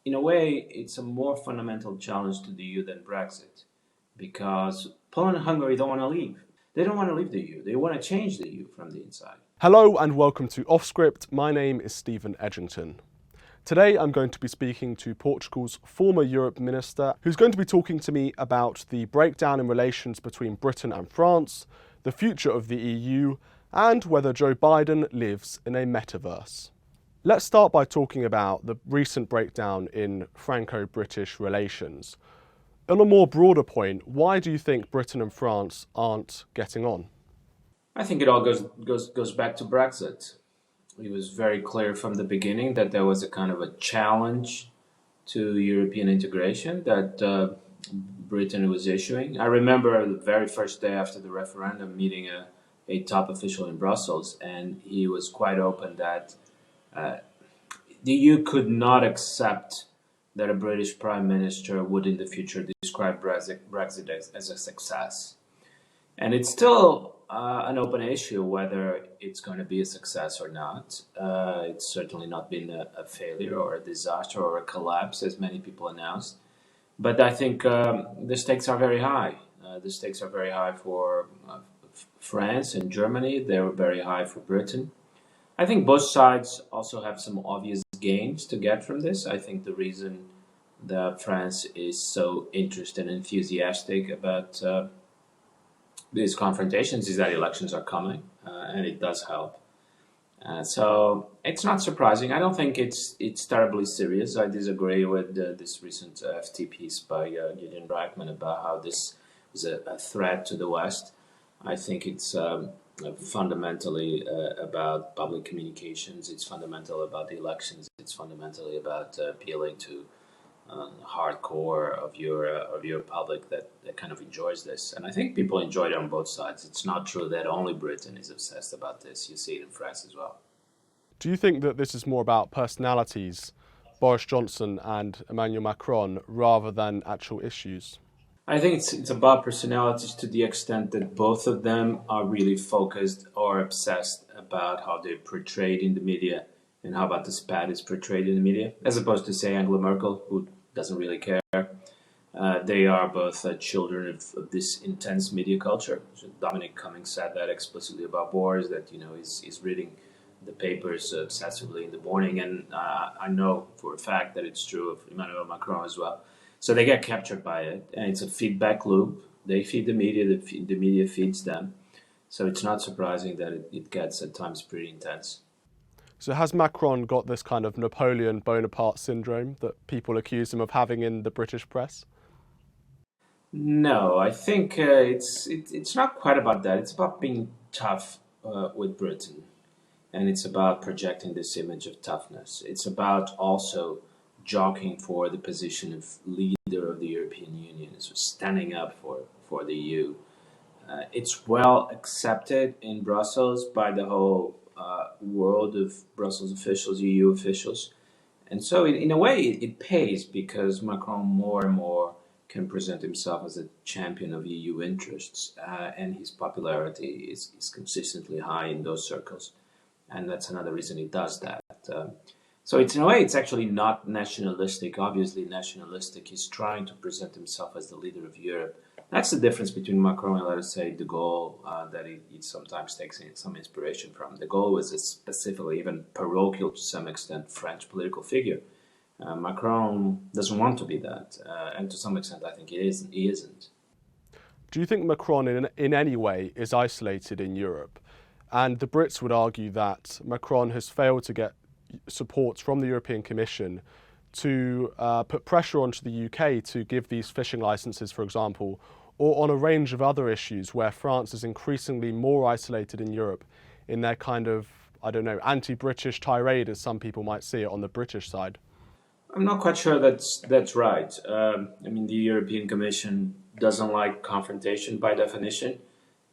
in a way, it's a more fundamental challenge to the EU than Brexit, because Poland and Hungary don't want to leave. They don't want to leave the EU. They want to change the EU from the inside. Hello and welcome to Offscript. My name is Steven Edginton. Today I'm going to be speaking to Portugal's former Europe Minister, who's going to be talking to me about the breakdown in relations between Britain and France, the future of the EU, and whether Joe Biden lives in a metaverse. Let's start by talking about the recent breakdown in Franco-British relations. On a more broader point, why do you think Britain and France aren't getting on? I think it all goes back to Brexit. It was very clear from the beginning that there was a kind of a challenge to European integration that Britain was issuing. I remember the very first day after the referendum meeting a top official in Brussels, and he was quite open that the EU could not accept that a British Prime Minister would in the future describe Brexit as a success. And it's still an open issue whether it's going to be a success or not. It's certainly not been a failure or a disaster or a collapse, as many people announced. But I think the stakes are very high. The stakes are very high for France and Germany. They're very high for Britain. I think both sides also have some obvious gains to get from this. I think the reason that France is so interested and enthusiastic about these confrontations is that elections are coming, and it does help. So it's not surprising. I don't think it's terribly serious. I disagree with this recent FT piece by Gideon Brackman about how this is a threat to the West. I think it's fundamentally about public communications. It's fundamental about the elections. It's fundamentally about appealing to hardcore of your public that kind of enjoys this. And I think people enjoy it on both sides. It's not true that only Britain is obsessed about this. You see it in France as well. Do you think that this is more about personalities, Boris Johnson and Emmanuel Macron, rather than actual issues? I think it's about personalities to the extent that both of them are really focused or obsessed about how they're portrayed in the media and how about the spat is portrayed in the media, as opposed to, say, Angela Merkel, who doesn't really care. They are both children of this intense media culture. So Dominic Cummings said that explicitly about Boris, that he's reading the papers obsessively in the morning, and I know for a fact that it's true of Emmanuel Macron as well. So they get captured by it, and it's a feedback loop. They feed the media, the media feeds them. So it's not surprising that it gets at times pretty intense. So has Macron got this kind of Napoleon Bonaparte syndrome that people accuse him of having in the British press? No, I think it's not quite about that. It's about being tough with Britain, and it's about projecting this image of toughness. It's about also jockeying for the position of leader of the European Union, so standing up for the EU. It's well accepted in Brussels by the whole world of Brussels officials, EU officials. And so in a way it pays, because Macron more and more can present himself as a champion of EU interests, and his popularity is consistently high in those circles. And that's another reason he does that. So it's in a way, it's actually not nationalistic. Obviously nationalistic. He's trying to present himself as the leader of Europe. That's the difference between Macron and, let us say, de Gaulle, that he sometimes takes some inspiration from. De Gaulle was a specifically, even parochial to some extent, French political figure. Macron doesn't want to be that, and to some extent I think he isn't. Do you think Macron in any way is isolated in Europe? And the Brits would argue that Macron has failed to get support from the European Commission to put pressure onto the UK to give these fishing licenses, for example, or on a range of other issues where France is increasingly more isolated in Europe in their kind of, I don't know, anti-British tirade, as some people might see it on the British side? I'm not quite sure that's right. I mean, the European Commission doesn't like confrontation by definition,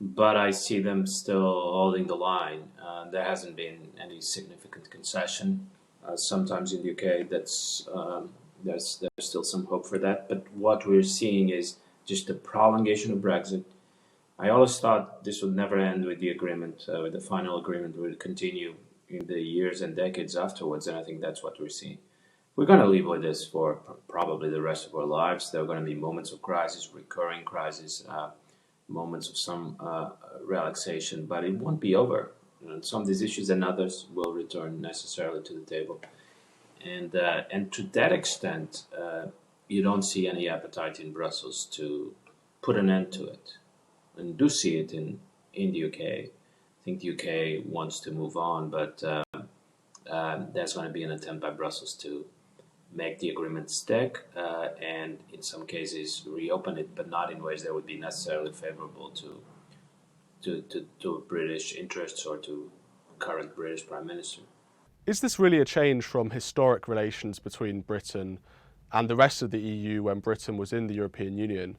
but I see them still holding the line. There hasn't been any significant concession. Sometimes in the UK, there's still some hope for that. But what we're seeing is just the prolongation of Brexit. I always thought this would never end with the agreement, with the final agreement would continue in the years and decades afterwards, and I think that's what we're seeing. we're going to live with this for probably the rest of our lives. There are going to be moments of crisis, recurring crisis, moments of some relaxation, but it won't be over. Some of these issues and others will return necessarily to the table. And to that extent, you don't see any appetite in Brussels to put an end to it. And do see it in the UK. I think the UK wants to move on, but there's going to be an attempt by Brussels to make the agreement stick and in some cases reopen it, but not in ways that would be necessarily favorable to British interests or to current British Prime Minister. Is this really a change from historic relations between Britain and the rest of the EU when Britain was in the European Union?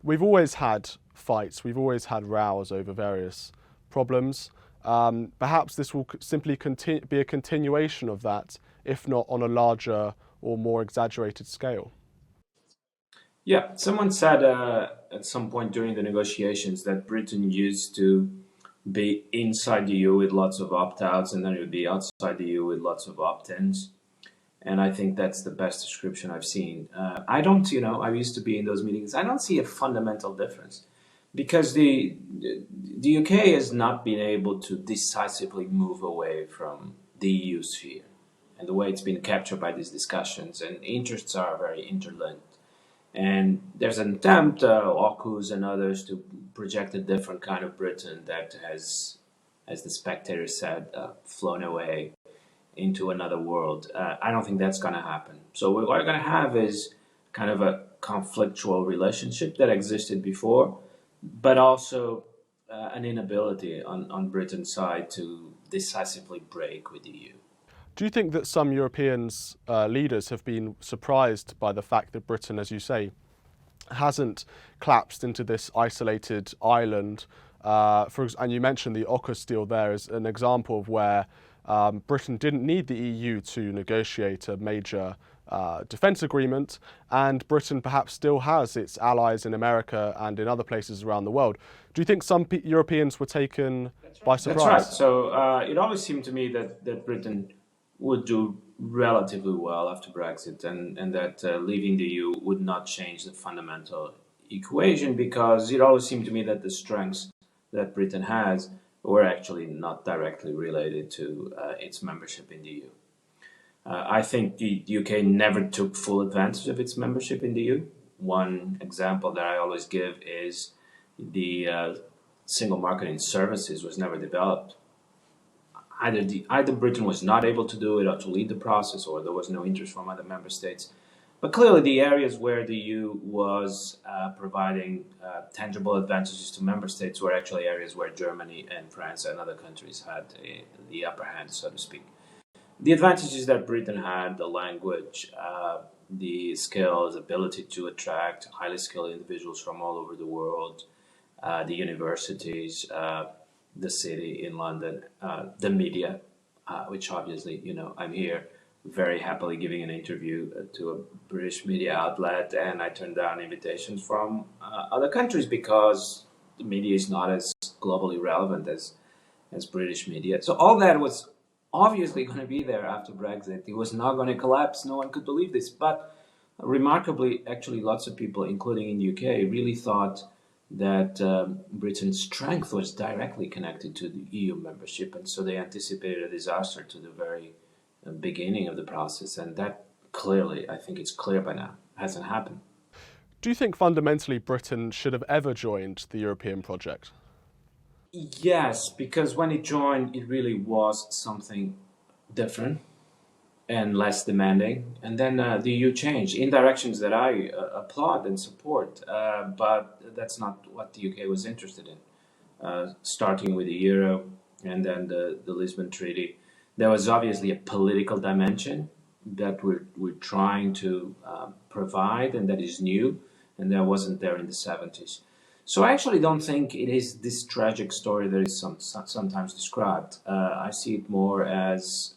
We've always had fights, we've always had rows over various problems. Perhaps this will simply be a continuation of that, if not on a larger or more exaggerated scale. Yeah, someone said at some point during the negotiations that Britain used to be inside the EU with lots of opt-outs, and then it would be outside the EU with lots of opt-ins. And I think that's the best description I've seen. I don't, I used to be in those meetings. I don't see a fundamental difference because the UK has not been able to decisively move away from the EU sphere and the way it's been captured by these discussions, and interests are very interlinked. And there's an attempt, AUKUS and others, to project a different kind of Britain that has, as the Spectator said, flown away into another world. I don't think that's going to happen. So what we're going to have is kind of a conflictual relationship that existed before, but also an inability on Britain's side to decisively break with the EU. Do you think that some Europeans leaders have been surprised by the fact that Britain, as you say, hasn't collapsed into this isolated island? And you mentioned the AUKUS deal there as an example of where Britain didn't need the EU to negotiate a major defence agreement, and Britain perhaps still has its allies in America and in other places around the world. Do you think some Europeans were taken by surprise? That's right. So it always seemed to me that Britain would do relatively well after Brexit, and that leaving the EU would not change the fundamental equation, because it always seemed to me that the strengths that Britain has were actually not directly related to its membership in the EU. I think the UK never took full advantage of its membership in the EU. One example that I always give is the single market in services was never developed. Either Britain was not able to do it or to lead the process, or there was no interest from other member states. But clearly the areas where the EU was providing tangible advantages to member states were actually areas where Germany and France and other countries had the upper hand, so to speak. The advantages that Britain had, the language, the skills, ability to attract highly skilled individuals from all over the world, the universities, the city in London, the media, which obviously, I'm here very happily giving an interview to a British media outlet, and I turned down invitations from other countries because the media is not as globally relevant as British media. So all that was obviously going to be there after Brexit. It was not going to collapse. No one could believe this. But remarkably, actually, lots of people, including in the UK, really thought that Britain's strength was directly connected to the EU membership, and so they anticipated a disaster to the very beginning of the process, and that clearly, I think it's clear by now, hasn't happened. Do you think fundamentally Britain should have ever joined the European project? Yes, because when it joined, it really was something different and less demanding. And then the EU changed in directions that I applaud and support, but that's not what the UK was interested in. Starting with the Euro and then the Lisbon Treaty, there was obviously a political dimension that we're trying to provide, and that is new, and that wasn't there in the 70s. So I actually don't think it is this tragic story that is sometimes described. I see it more as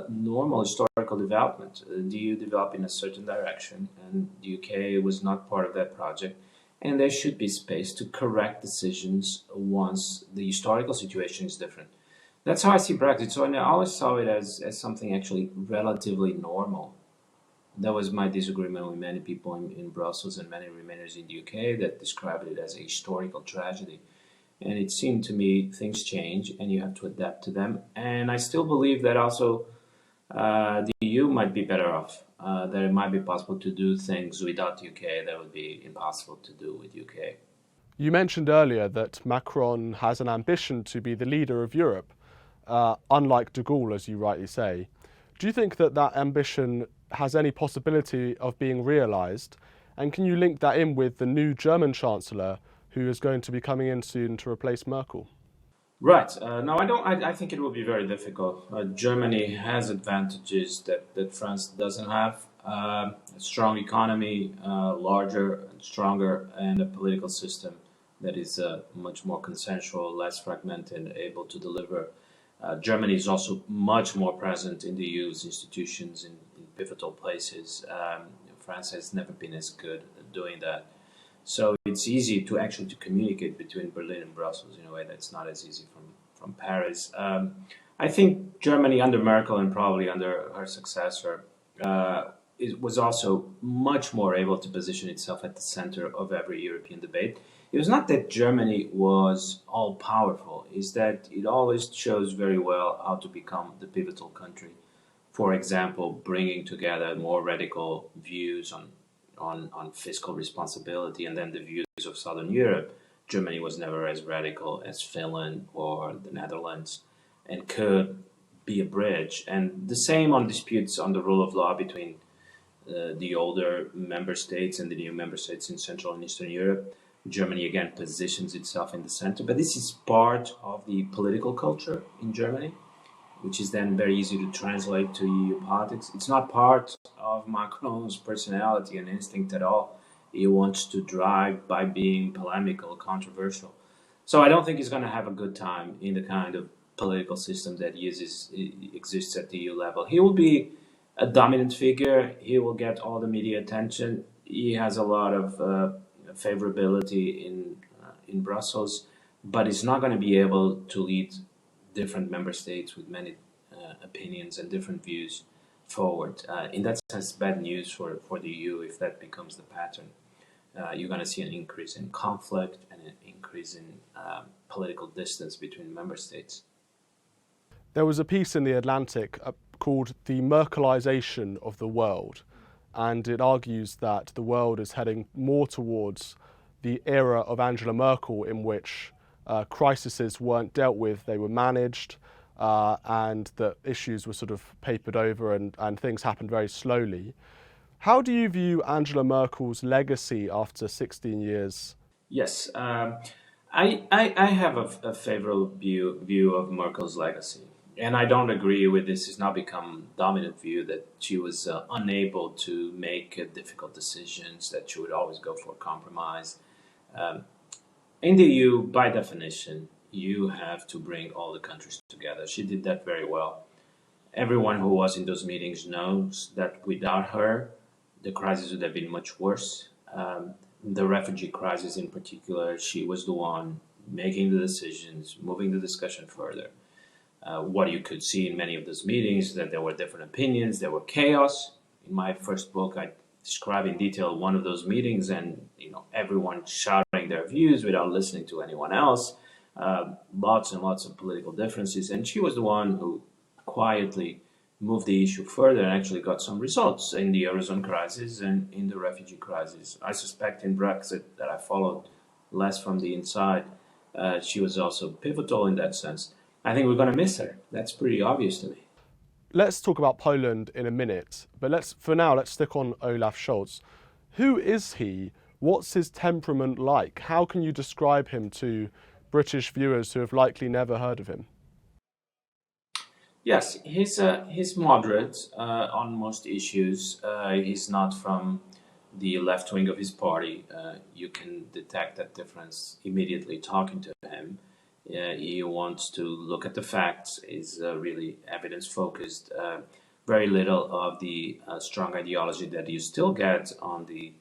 normal historical development. The EU developed in a certain direction, and the UK was not part of that project. And there should be space to correct decisions once the historical situation is different. That's how I see Brexit. So I always saw it as something actually relatively normal. That was my disagreement with many people in Brussels and many Remainers in the UK that described it as a historical tragedy. And it seemed to me things change and you have to adapt to them. And I still believe that also the EU might be better off. That it might be possible to do things without UK that would be impossible to do with UK. You mentioned earlier that Macron has an ambition to be the leader of Europe, unlike de Gaulle, as you rightly say. Do you think that that ambition has any possibility of being realised? And can you link that in with the new German chancellor, who is going to be coming in soon to replace Merkel? Right. No, I don't. I think it will be very difficult. Germany has advantages that France doesn't have. A strong economy, larger and stronger, and a political system that is much more consensual, less fragmented, able to deliver. Germany is also much more present in the EU's institutions in pivotal places. France has never been as good at doing that. So it's easy to actually to communicate between Berlin and Brussels in a way that's not as easy from Paris. I think Germany under Merkel and probably under her successor was also much more able to position itself at the center of every European debate. It was not that Germany was all powerful, it's that it always shows very well how to become the pivotal country. For example, bringing together more radical views on fiscal responsibility and then the views of Southern Europe. Germany was never as radical as Finland or the Netherlands and could be a bridge. And the same on disputes on the rule of law between the older member states and the new member states in Central and Eastern Europe. Germany again positions itself in the center, but this is part of the political culture in Germany, which is then very easy to translate to EU politics. It's not part of Macron's personality and instinct at all. He wants to drive by being polemical, controversial. So I don't think he's going to have a good time in the kind of political system that exists at the EU level. He will be a dominant figure. He will get all the media attention. He has a lot of favorability in Brussels, but he's not going to be able to lead different member states with many opinions and different views forward. In that sense, bad news for the EU if that becomes the pattern. You're going to see an increase in conflict and an increase in political distance between member states. There was a piece in The Atlantic called The Merkelization of the World, and it argues that the world is heading more towards the era of Angela Merkel in which crises weren't dealt with, they were managed, and that issues were sort of papered over and things happened very slowly. How do you view Angela Merkel's legacy after 16 years? Yes, I have a favorable view of Merkel's legacy. And I don't agree with this. It's now become dominant view that she was unable to make difficult decisions, that she would always go for compromise. In the EU, by definition, you have to bring all the countries together. She did that very well. Everyone who was in those meetings knows that without her, the crisis would have been much worse. The refugee crisis in particular, she was the one making the decisions, moving the discussion further. What you could see in many of those meetings, that there were different opinions, there were chaos. In my first book, I describe in detail one of those meetings, and everyone shouting their views without listening to anyone else. Lots and lots of political differences, and she was the one who quietly moved the issue further and actually got some results in the Eurozone crisis and in the refugee crisis. I suspect in Brexit, that I followed less from the inside, she was also pivotal in that sense. I think we're going to miss her. That's pretty obvious to me. Let's talk about Poland in a minute, but for now, let's stick on Olaf Schulz. Who is he? What's his temperament like? How can you describe him to British viewers who have likely never heard of him? Yes, he's moderate on most issues. He's not from the left wing of his party. You can detect that difference immediately talking to him. He wants to look at the facts, is really evidence-focused. Very little of the strong ideology that you still get on the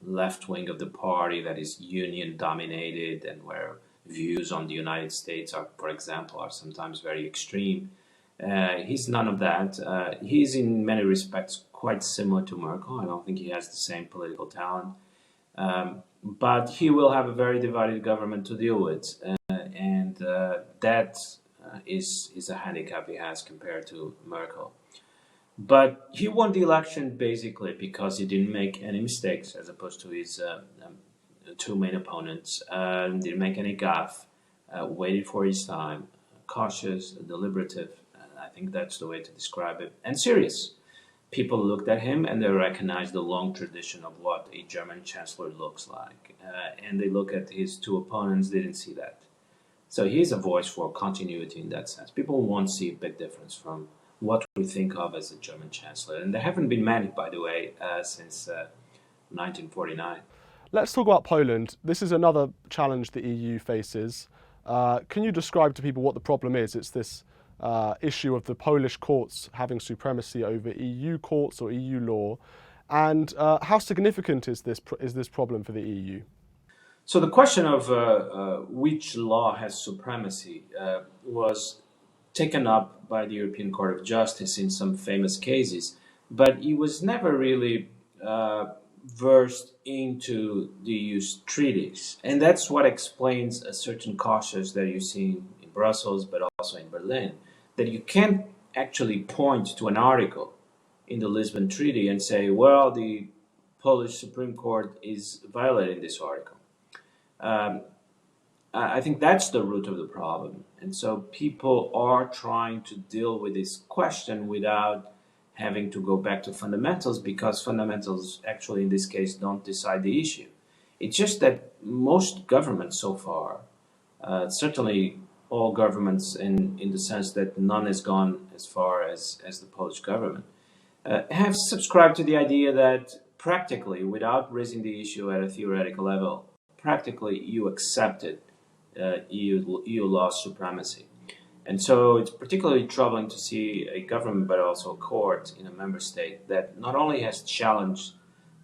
left wing of the party that is union-dominated and where views on the United States are, for example, are sometimes very extreme. He's none of that. He's in many respects quite similar to Merkel. I don't think he has the same political talent. But he will have a very divided government to deal with. And that is a handicap he has compared to Merkel. But he won the election basically because he didn't make any mistakes as opposed to his two main opponents. Didn't make any gaffe, waited for his time, cautious, deliberative. I think that's the way to describe it. And serious. People looked at him and they recognized the long tradition of what a German chancellor looks like. And they look at his two opponents, they didn't see that. So he's a voice for continuity in that sense. People won't see a big difference from what we think of as a German chancellor. And there haven't been many, by the way, since 1949. Let's talk about Poland. This is another challenge the EU faces. Can you describe to people what the problem is? It's this issue of the Polish courts having supremacy over EU courts or EU law. And how significant is this problem for the EU? So the question of which law has supremacy was taken up by the European Court of Justice in some famous cases, but it was never really versed into the EU's treaties. And that's what explains a certain cautious that you see in Brussels, but also in Berlin, that you can't actually point to an article in the Lisbon Treaty and say, well, the Polish Supreme Court is violating this article. I think that's the root of the problem. And so people are trying to deal with this question without having to go back to fundamentals, because fundamentals actually in this case don't decide the issue. It's just that most governments so far, certainly all governments in the sense that none has gone as far as the Polish government, have subscribed to the idea that practically, without raising the issue at a theoretical level, practically you accepted EU law supremacy. And so it's particularly troubling to see a government, but also a court in a member state that not only has challenged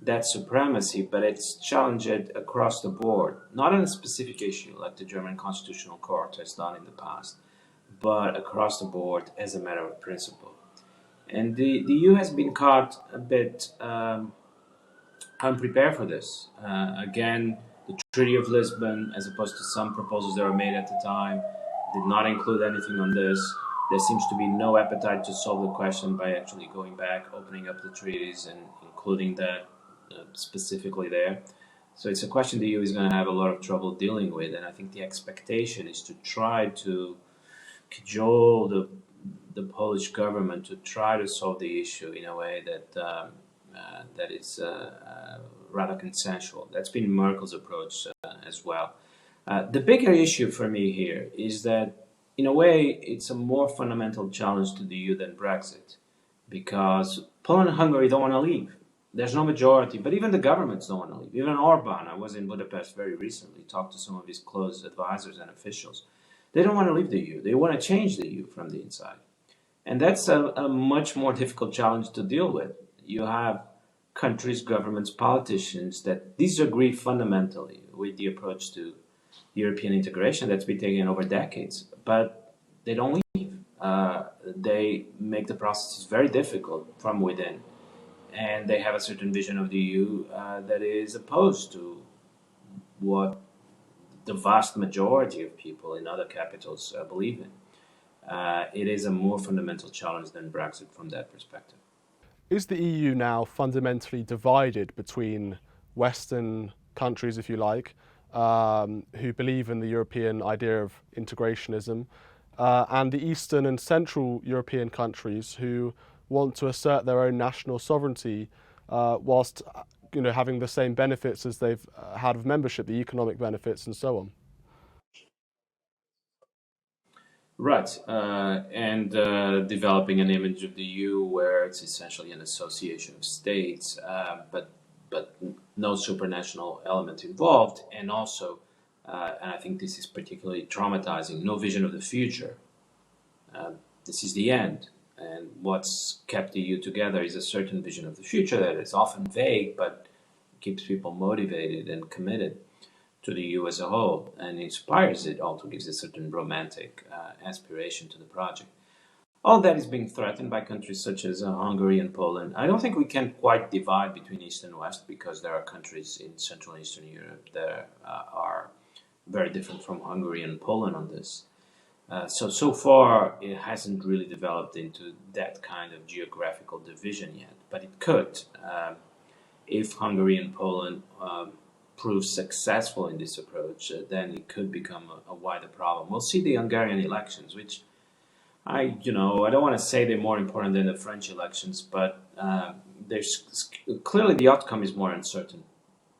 that supremacy, but it's challenged it across the board, not on a specific issue like the German Constitutional Court has done in the past, but across the board as a matter of principle. And the EU has been caught a bit unprepared for this. Again, the Treaty of Lisbon, as opposed to some proposals that were made at the time, did not include anything on this. There seems to be no appetite to solve the question by actually going back, opening up the treaties and including that specifically there. So it's a question the EU is going to have a lot of trouble dealing with, and I think the expectation is to try to cajole the Polish government to try to solve the issue in a way that is rather consensual. That's been Merkel's approach as well. The bigger issue for me here is that, in a way, it's a more fundamental challenge to the EU than Brexit, because Poland and Hungary don't want to leave. There's no majority, but even the governments don't want to leave. Even Orban, I was in Budapest very recently, talked to some of his close advisors and officials. They don't want to leave the EU. They want to change the EU from the inside. And that's a much more difficult challenge to deal with. You have countries, governments, politicians that disagree fundamentally with the approach to European integration that's been taken over decades, but they don't leave. They make the processes very difficult from within, and they have a certain vision of the EU that is opposed to what the vast majority of people in other capitals believe in. It is a more fundamental challenge than Brexit from that perspective. Is the EU now fundamentally divided between Western countries, if you like, who believe in the European idea of integrationism, and the Eastern and Central European countries who want to assert their own national sovereignty whilst having the same benefits as they've had of membership, the economic benefits and so on? Right, and developing an image of the EU where it's essentially an association of states, but no supranational element involved, and also, and I think this is particularly traumatizing, no vision of the future. This is the end, and what's kept the EU together is a certain vision of the future that is often vague, but keeps people motivated and committed to the EU as a whole, and inspires it, also gives a certain romantic aspiration to the project. All that is being threatened by countries such as Hungary and Poland. I don't think we can quite divide between East and West because there are countries in Central and Eastern Europe that are very different from Hungary and Poland on this. So far, it hasn't really developed into that kind of geographical division yet, but it could. If Hungary and Poland prove successful in this approach, then it could become a wider problem. We'll see the Hungarian elections, which I don't want to say they're more important than the French elections, but there's clearly the outcome is more uncertain,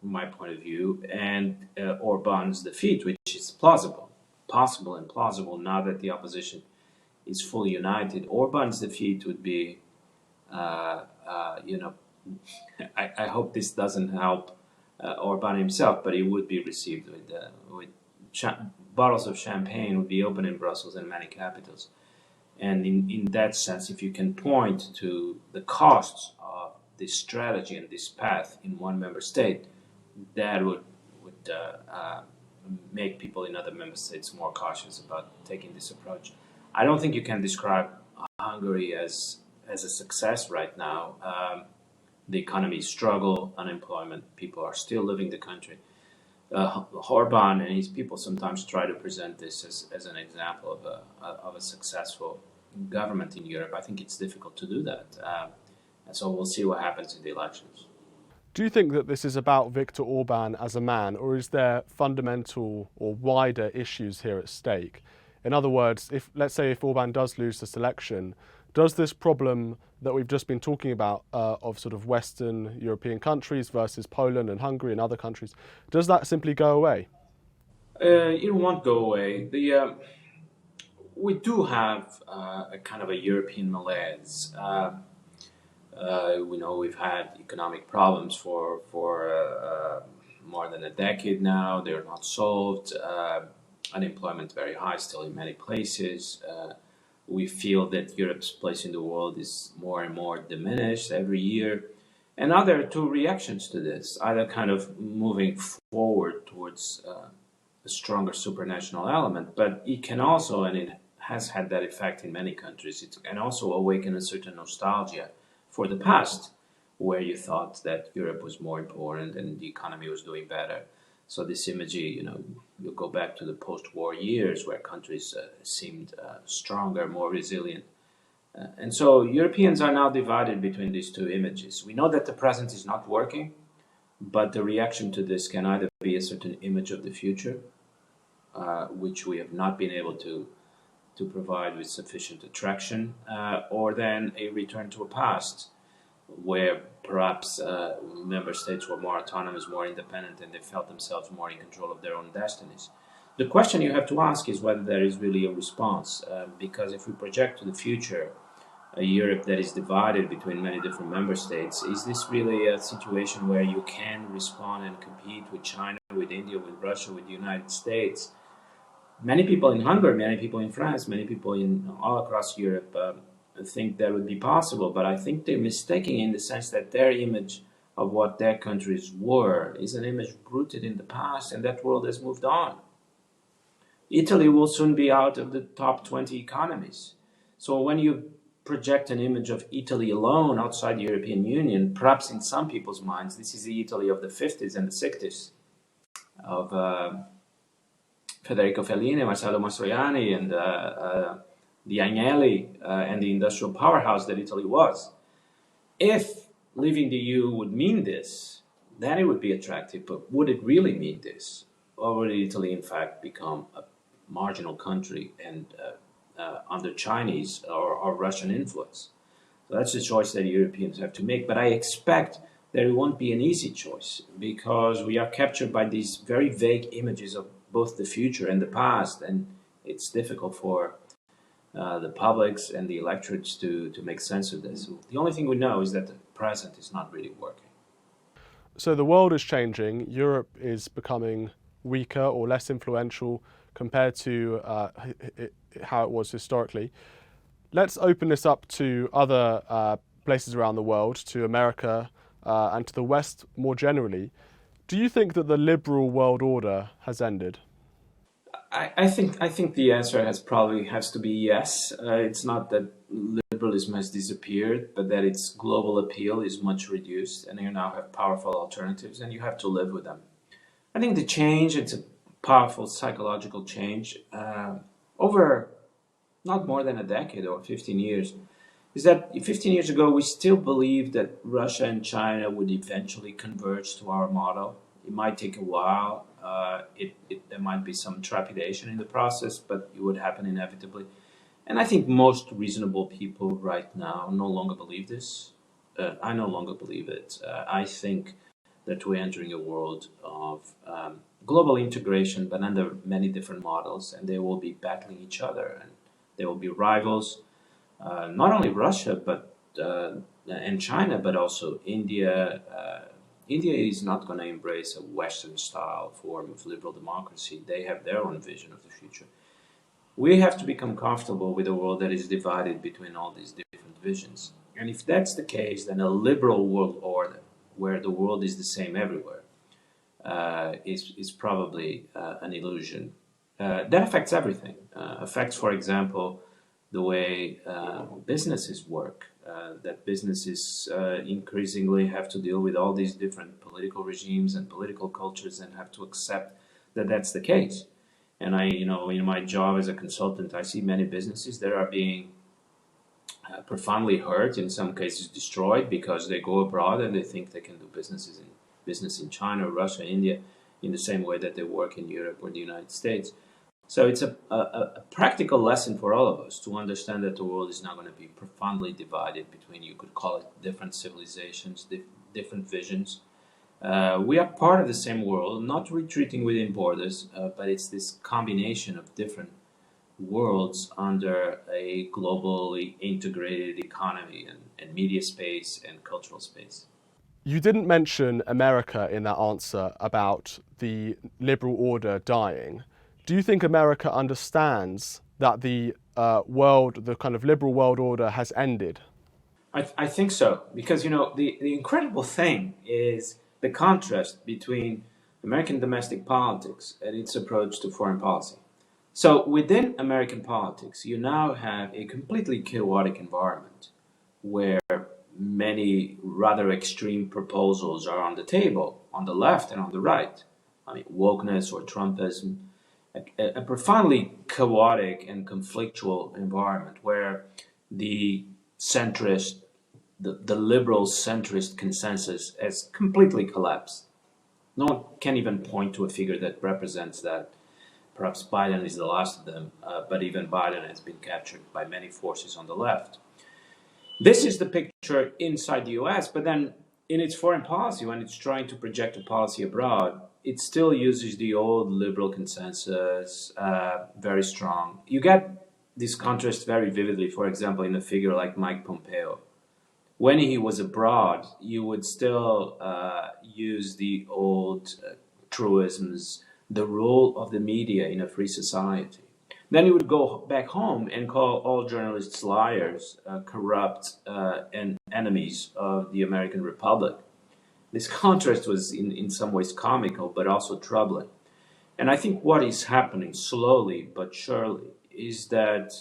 from my point of view, and Orban's defeat, which is possible and plausible now that the opposition is fully united. Orban's defeat would be, I hope this doesn't help Orban himself, but it would be received with bottles of champagne would be open in Brussels and many capitals. And in that sense, if you can point to the costs of this strategy and this path in one member state, that would make people in other member states more cautious about taking this approach. I don't think you can describe Hungary as a success right now. The economy struggle, unemployment, people are still leaving the country. Orban and his people sometimes try to present this as an example of a successful government in Europe. I think it's difficult to do that. And so we'll see what happens in the elections. Do you think that this is about Viktor Orban as a man, or is there fundamental or wider issues here at stake? In other words, let's say if Orban does lose this election, does this problem that we've just been talking about of sort of Western European countries versus Poland and Hungary and other countries, does that simply go away? It won't go away. We do have a kind of a European malaise. We know we've had economic problems for more than a decade now. They're not solved. Unemployment very high still in many places. We feel that Europe's place in the world is more and more diminished every year. And now there are two reactions to this, either kind of moving forward towards a stronger supranational element, but it can also, and it has had that effect in many countries, it can also awaken a certain nostalgia for the past, where you thought that Europe was more important and the economy was doing better. So this imagery, you go back to the post-war years where countries seemed stronger, more resilient. And so Europeans are now divided between these two images. We know that the present is not working, but the reaction to this can either be a certain image of the future, which we have not been able to provide with sufficient attraction, or then a return to a past where perhaps member states were more autonomous, more independent, and they felt themselves more in control of their own destinies. The question you have to ask is whether there is really a response, because if we project to the future a Europe that is divided between many different member states, is this really a situation where you can respond and compete with China, with India, with Russia, with the United States? Many people in Hungary, many people in France, many people all across Europe think that would be possible, but I think they're mistaken in the sense that their image of what their countries were is an image rooted in the past, and that world has moved on. Italy will soon be out of the top 20 economies. So when you project an image of Italy alone outside the European Union, perhaps in some people's minds, this is the Italy of the 50s and the 60s, of Federico Fellini, Marcello Mastroianni, and the Agnelli and the industrial powerhouse that Italy was. If leaving the EU would mean this, then it would be attractive, but would it really mean this? Or would Italy, in fact, become a marginal country and under Chinese or Russian influence? So that's the choice that Europeans have to make, but I expect that it won't be an easy choice because we are captured by these very vague images of both the future and the past, and it's difficult for the publics and the electorates to make sense of this. The only thing we know is that the present is not really working. So the world is changing. Europe is becoming weaker or less influential compared to how it was historically. Let's open this up to other places around the world, to America and to the West more generally. Do you think that the liberal world order has ended? I think the answer has to be yes. It's not that liberalism has disappeared, but that its global appeal is much reduced, and you now have powerful alternatives, and you have to live with them. I think the change, it's a powerful psychological change over not more than a decade or 15 years, is that 15 years ago we still believed that Russia and China would eventually converge to our model. It might take a while. There might be some trepidation in the process, but it would happen inevitably. And I think most reasonable people right now no longer believe this. I no longer believe it. I think that we're entering a world of global integration, but under many different models, and they will be battling each other, and there will be rivals. Not only Russia, but and China, but also India. India is not going to embrace a Western-style form of liberal democracy. They have their own vision of the future. We have to become comfortable with a world that is divided between all these different visions. And if that's the case, then a liberal world order, where the world is the same everywhere, is probably an illusion. That affects everything. Affects, for example, the way businesses work. That businesses increasingly have to deal with all these different political regimes and political cultures, and have to accept that that's the case. And in my job as a consultant, I see many businesses that are being profoundly hurt, in some cases destroyed, because they go abroad and they think they can do business in China, Russia, India, in the same way that they work in Europe or the United States. So it's a practical lesson for all of us to understand that the world is not going to be profoundly divided between, you could call it, different civilizations, different visions. We are part of the same world, not retreating within borders, but it's this combination of different worlds under a globally integrated economy and media space and cultural space. You didn't mention America in that answer about the liberal order dying. Do you think America understands that the kind of liberal world order has ended? I think so, because the incredible thing is the contrast between American domestic politics and its approach to foreign policy. So within American politics, you now have a completely chaotic environment where many rather extreme proposals are on the table, on the left and on the right. I mean, wokeness or Trumpism, a profoundly chaotic and conflictual environment where the centrist, the liberal centrist consensus has completely collapsed. No one can even point to a figure that represents that. Perhaps Biden is the last of them, but even Biden has been captured by many forces on the left. This is the picture inside the US, but then in its foreign policy, when it's trying to project a policy abroad, it still uses the old liberal consensus, very strong. You get this contrast very vividly, for example, in a figure like Mike Pompeo. When he was abroad, you would still use the old truisms, the role of the media in a free society. Then he would go back home and call all journalists liars, corrupt, and enemies of the American Republic. This contrast was in some ways comical, but also troubling. And I think what is happening slowly but surely is that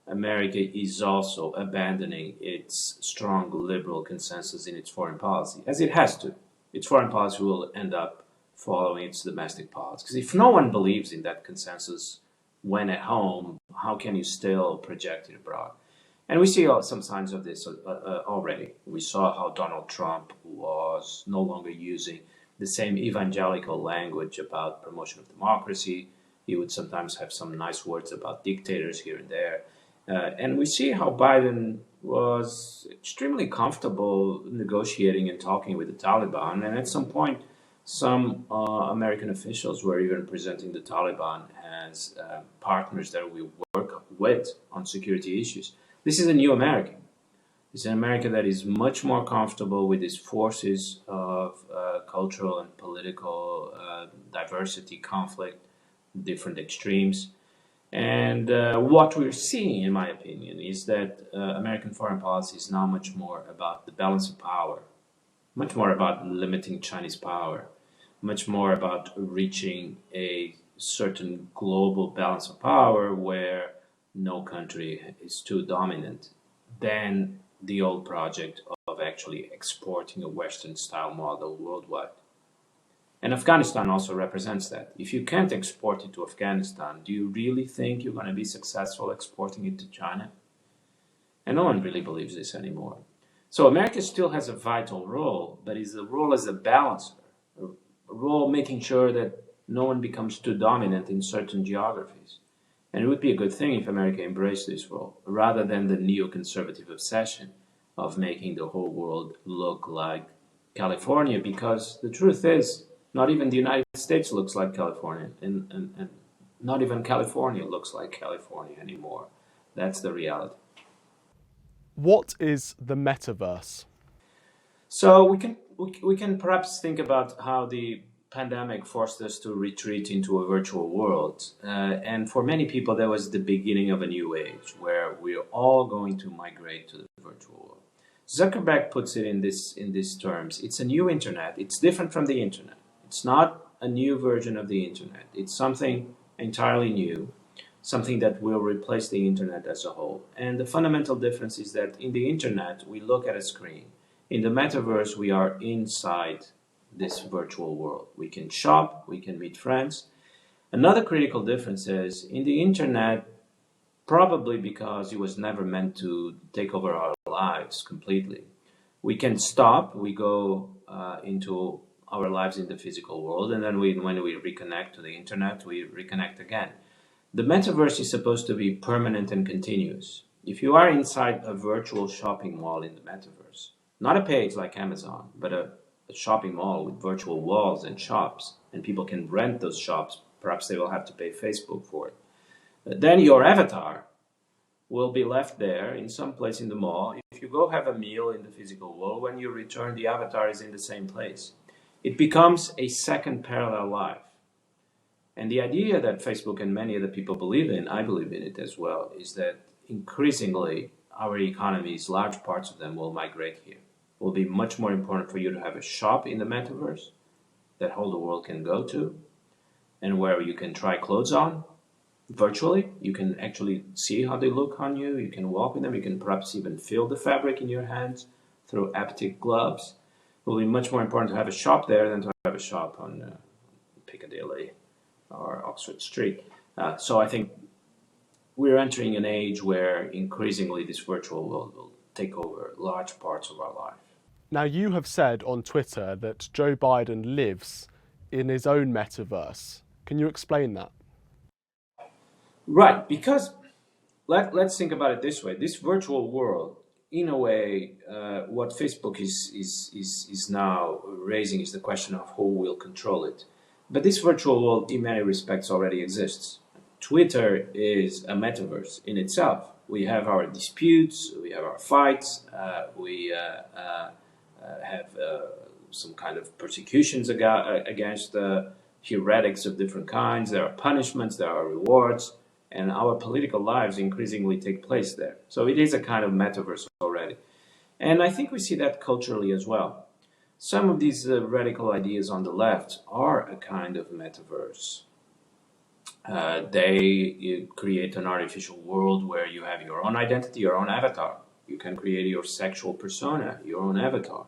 America is also abandoning its strong liberal consensus in its foreign policy, as it has to. Its foreign policy will end up following its domestic policy. Because if no one believes in that consensus when at home, how can you still project it abroad? And we see some signs of this already. We saw how Donald Trump was no longer using the same evangelical language about promotion of democracy. He would sometimes have some nice words about dictators here and there. And we see how Biden was extremely comfortable negotiating and talking with the Taliban. And at some point, some American officials were even presenting the Taliban as partners that we work with on security issues. This is a new America. It's an America that is much more comfortable with these forces of cultural and political diversity, conflict, different extremes. And what we're seeing, in my opinion, is that American foreign policy is now much more about the balance of power, much more about limiting Chinese power, much more about reaching a certain global balance of power where no country is too dominant than the old project of actually exporting a Western-style model worldwide. And Afghanistan also represents that. If you can't export it to Afghanistan, do you really think you're going to be successful exporting it to China? And no one really believes this anymore. So America still has a vital role, but is a role as a balancer, a role making sure that no one becomes too dominant in certain geographies. And it would be a good thing if America embraced this role, rather than the neoconservative obsession of making the whole world look like California, because the truth is, not even the United States looks like California, and not even California looks like California anymore. That's the reality. What is the metaverse? So we can perhaps think about how the pandemic forced us to retreat into a virtual world, and for many people that was the beginning of a new age where we're all going to migrate to the virtual world. Zuckerberg puts it in these terms. It's a new internet. It's different from the internet. It's not a new version of the internet. It's something entirely new, something that will replace the internet as a whole. And the fundamental difference is that in the internet, we look at a screen. In the metaverse, we are inside this virtual world. We can shop, we can meet friends. Another critical difference is in the internet, probably because it was never meant to take over our lives completely, we can stop, we go into our lives in the physical world, and then when we reconnect to the internet, we reconnect again. The metaverse is supposed to be permanent and continuous. If you are inside a virtual shopping mall in the metaverse, not a page like Amazon, but a shopping mall with virtual walls and shops, and people can rent those shops, perhaps they will have to pay Facebook for it. Then your avatar will be left there in some place in the mall. If you go have a meal in the physical world, when you return, the avatar is in the same place. It becomes a second parallel life. And the idea that Facebook and many other people believe in, I believe in it as well, is that increasingly our economies, large parts of them, will migrate here. It will be much more important for you to have a shop in the metaverse that whole the world can go to, and where you can try clothes on virtually. You can actually see how they look on you. You can walk in them. You can perhaps even feel the fabric in your hands through haptic gloves. It will be much more important to have a shop there than to have a shop on Piccadilly or Oxford Street. So I think we're entering an age where increasingly this virtual world will take over large parts of our life. Now, you have said on Twitter that Joe Biden lives in his own metaverse. Can you explain that? Right, because let's think about it this way. This virtual world, in a way, what Facebook is now raising is the question of who will control it. But this virtual world, in many respects, already exists. Twitter is a metaverse in itself. We have our disputes, we have our fights, we have some kind of persecutions against heretics of different kinds. There are punishments, there are rewards, and our political lives increasingly take place there. So it is a kind of metaverse already. And I think we see that culturally as well. Some of these radical ideas on the left are a kind of metaverse. They create an artificial world where you have your own identity, your own avatar. You can create your sexual persona, your own avatar.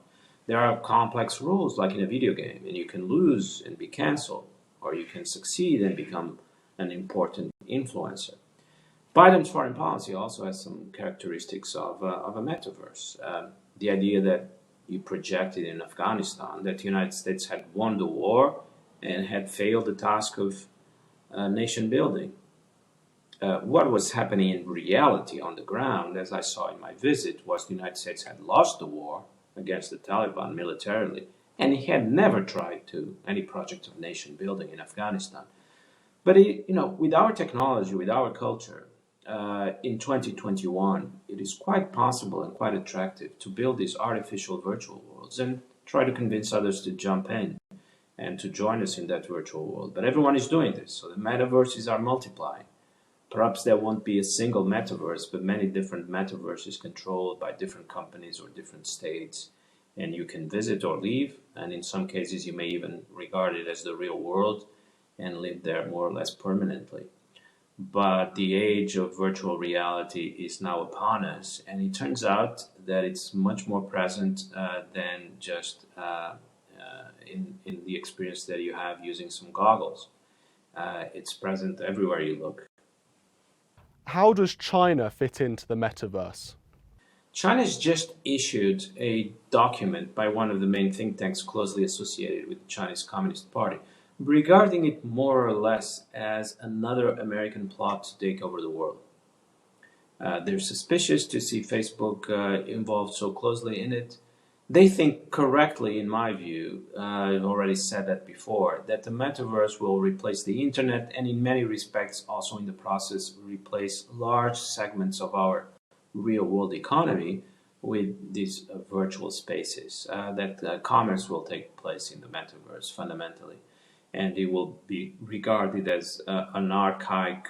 There are complex rules like in a video game, and you can lose and be canceled, or you can succeed and become an important influencer. Biden's foreign policy also has some characteristics of a metaverse. The idea that you projected in Afghanistan, that the United States had won the war and had failed the task of nation building. What was happening in reality on the ground, as I saw in my visit, was the United States had lost the war against the Taliban militarily, and he had never tried any project of nation building in Afghanistan. But with our technology, with our culture, in 2021, it is quite possible and quite attractive to build these artificial virtual worlds and try to convince others to jump in and to join us in that virtual world. But everyone is doing this, so the metaverses are multiplying. Perhaps there won't be a single metaverse, but many different metaverses controlled by different companies or different states. And you can visit or leave, and in some cases you may even regard it as the real world. and live there more or less permanently. But the age of virtual reality is now upon us, and it turns out that it's much more present than just in the experience that you have using some goggles. It's present everywhere you look. How does China fit into the metaverse? China's just issued a document by one of the main think tanks closely associated with the Chinese Communist Party, regarding it more or less as another American plot to take over the world. They're suspicious to see Facebook involved so closely in it. They think correctly, in my view, I've already said that before, that the metaverse will replace the internet and in many respects also in the process replace large segments of our real world economy with these virtual spaces, that commerce will take place in the metaverse fundamentally. And it will be regarded as an archaic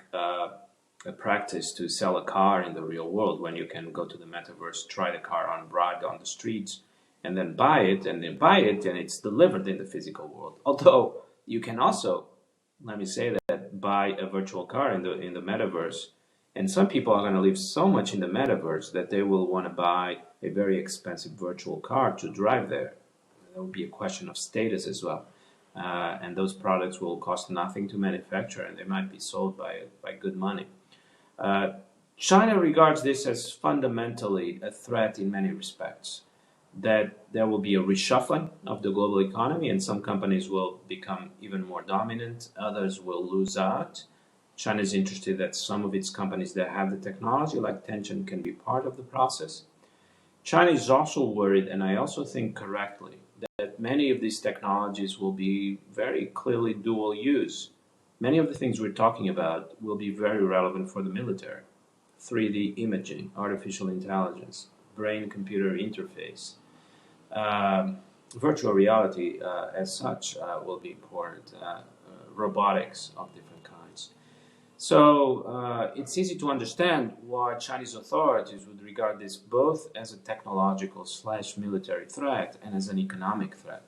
practice to sell a car in the real world when you can go to the metaverse, try the car on ride on the streets, and then buy it, and it's delivered in the physical world. Although you can also, let me say that, buy a virtual car in the metaverse, and some people are going to live so much in the metaverse that they will want to buy a very expensive virtual car to drive there. That would be a question of status as well. And those products will cost nothing to manufacture, and they might be sold by good money. China regards this as fundamentally a threat in many respects, that there will be a reshuffling of the global economy, and some companies will become even more dominant, others will lose out. China is interested that some of its companies that have the technology, like Tencent, can be part of the process. China is also worried, and I also think correctly, that many of these technologies will be very clearly dual use. Many of the things we're talking about will be very relevant for the military. 3D imaging, artificial intelligence, brain-computer interface, virtual reality as such will be important, robotics of different kinds. So it's easy to understand why Chinese authorities would regard this both as a technological/military threat and as an economic threat.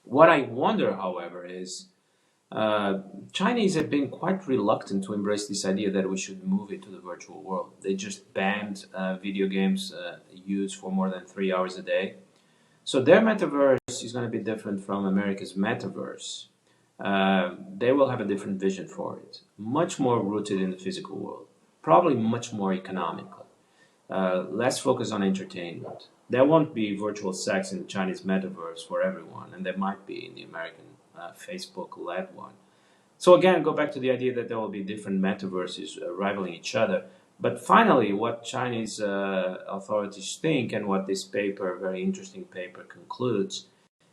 What I wonder, however, is Chinese have been quite reluctant to embrace this idea that we should move into the virtual world. They just banned video games used for more than 3 hours a day. So their metaverse is going to be different from America's metaverse. They will have a different vision for it, much more rooted in the physical world, probably much more economical, less focused on entertainment. There won't be virtual sex in the Chinese metaverse for everyone, and there might be in the American Facebook-led one. So again, go back to the idea that there will be different metaverses rivaling each other. But finally, what Chinese authorities think, and what this paper, very interesting paper, concludes,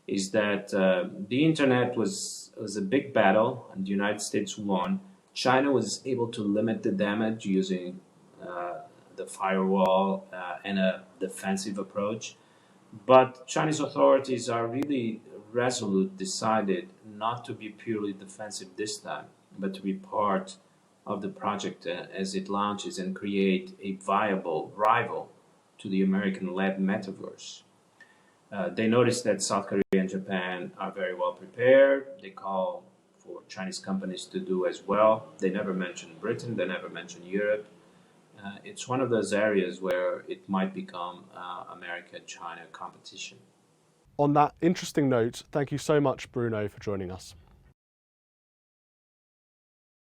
is that the internet was a big battle, and the United States won. China was able to limit the damage using the firewall and a defensive approach. But Chinese authorities are really resolute, decided not to be purely defensive this time, but to be part of the project as it launches and create a viable rival to the American-led metaverse. They noticed that South Korea and Japan are very well prepared. They call for Chinese companies to do as well. They never mention Britain. They never mention Europe. It's one of those areas where it might become America-China competition. On that interesting note, thank you so much, Bruno, for joining us.